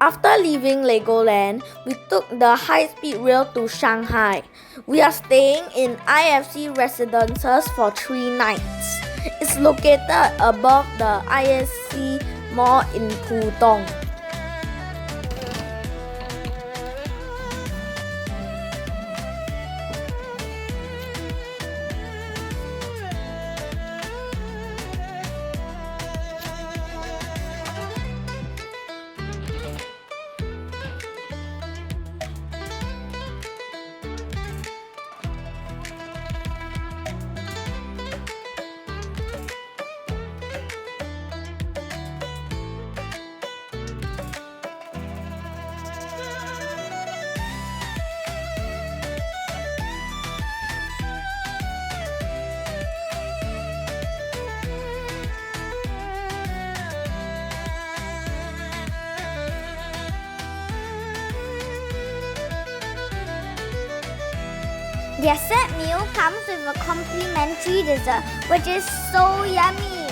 After leaving Legoland, we took the high-speed rail to Shanghai. We are staying in IFC Residences for 3 nights. It's located above the IFC Mall in Pudong. Their set meal comes with a complimentary dessert, which is so yummy.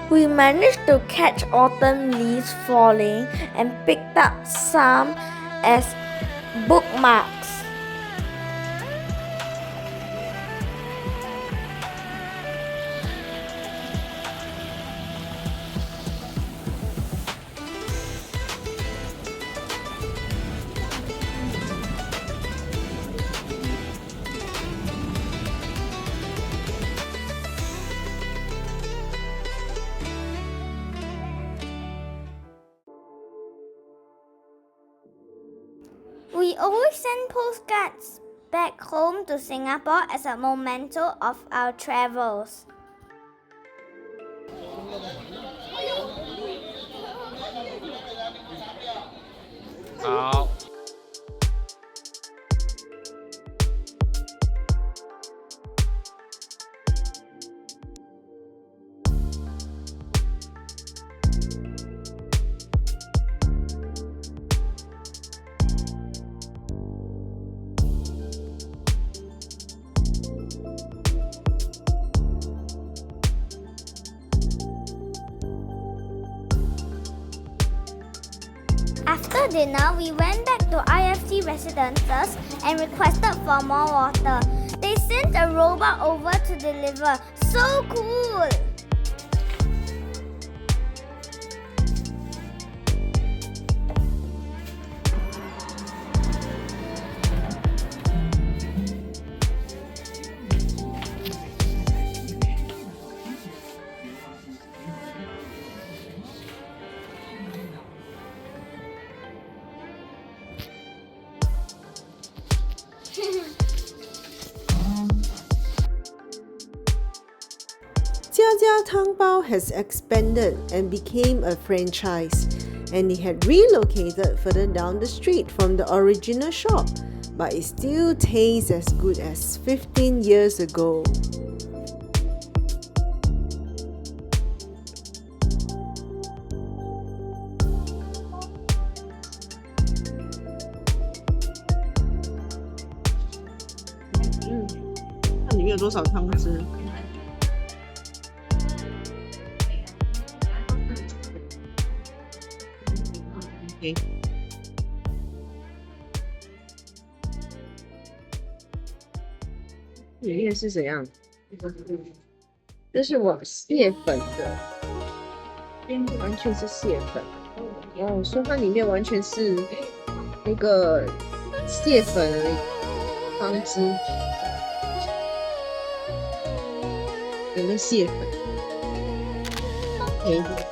We managed to catch autumn leaves falling and picked up some as bookmarks. We always send postcards back home to Singapore as a memento of our travels. After dinner, we went back to IFC Residences and requested for more water. They sent a robot over to deliver. So cool!佳家汤包has expanded and became a franchise, and it had relocated further down the street from the original shop, but it still tastes as good as 15 years ago.那里面有多少汤汁？OK， 里面是怎样？这是我蟹粉的，完全是蟹粉。哦，说它里面完全是那个蟹粉汤汁，有没有蟹粉？OK。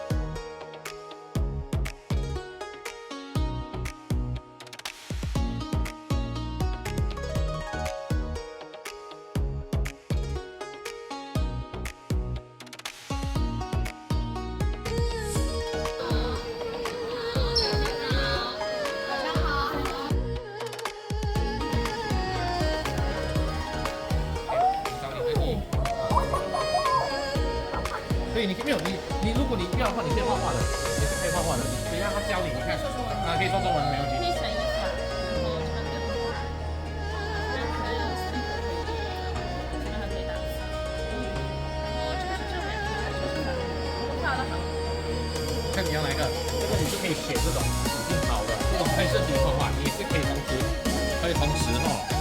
所以你没有你如果你不要的话，画的，也是可以画画的。等一下他教你，你看，可以说中文没问题。可以选一款，然后穿这个画，然后可以用 sticker 可以，这边还可以打字，然后这个是正面，这个是反面，画的很。看你要哪一个，这个你就可以写这种已经好的，这种可以是笔画画，你也是可以同时哦。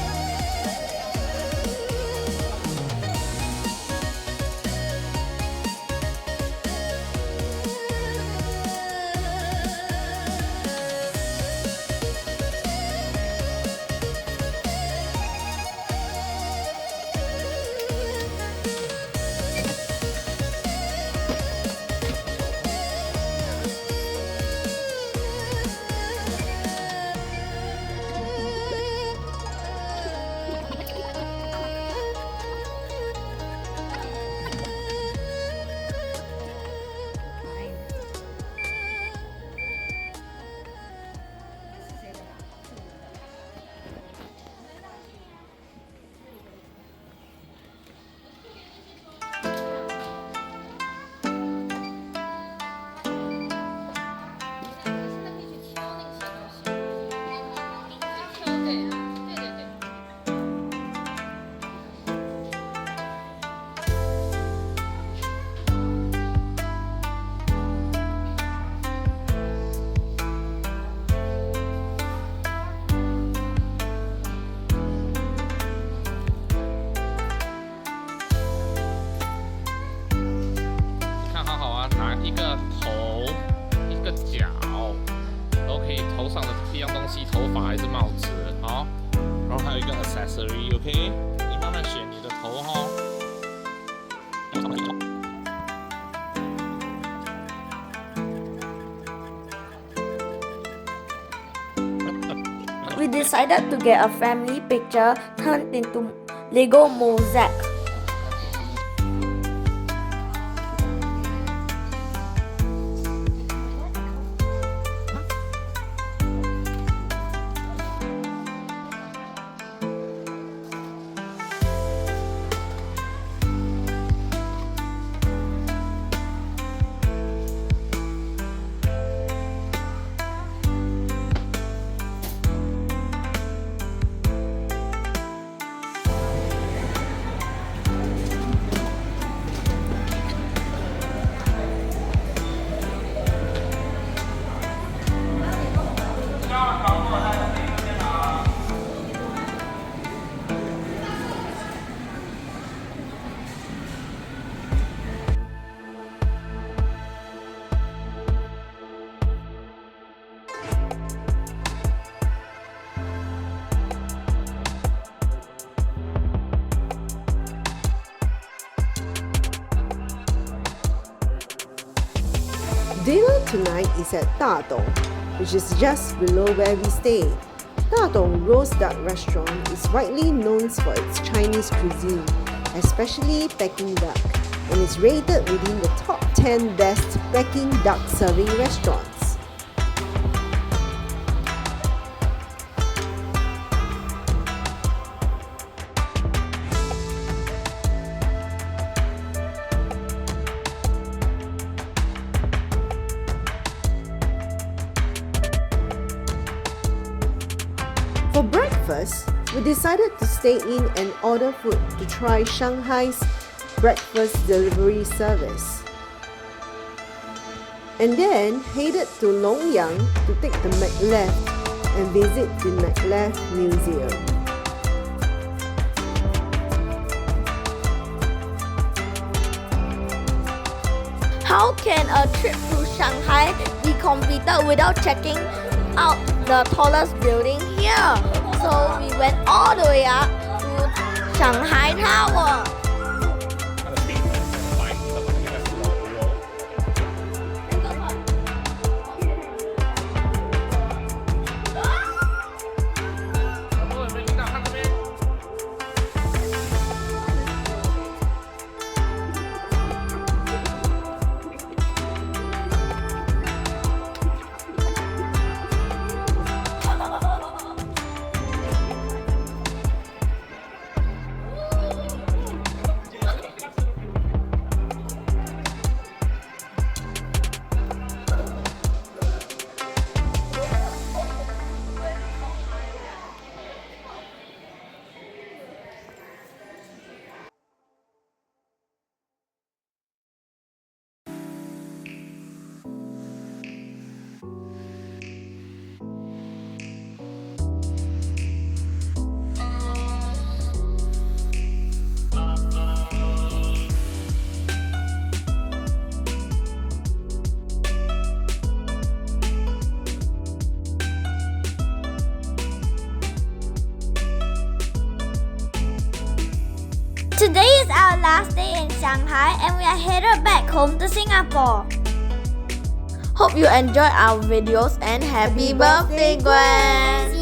一个头，一个脚，都可以头上的一样东西，头发还是帽子，好，然后还有一个 accessory，OK，、你慢慢选你的头哦。We decided to get a family picture turned into Lego Mosaic. Dinner tonight is at Dadong, which is just below where we stay. Dadong Roast Duck Restaurant is widely known for its Chinese cuisine, especially Peking duck, and is rated within the top 10 best Peking duck serving restaurants. For breakfast, we decided to stay in and order food to try Shanghai's breakfast delivery service. And then headed to Longyang to take the Maglev and visit the Maglev Museum. How can a trip to Shanghai be completed without checking out the tallest building here? So we went all the way up to Shanghai Tower. 它的顶很白，这旁边的是老湖哦。很多人没听到，看这边。Today is our last day in Shanghai and we are headed back home to Singapore. Hope you enjoy our videos and happy birthday, Gwen!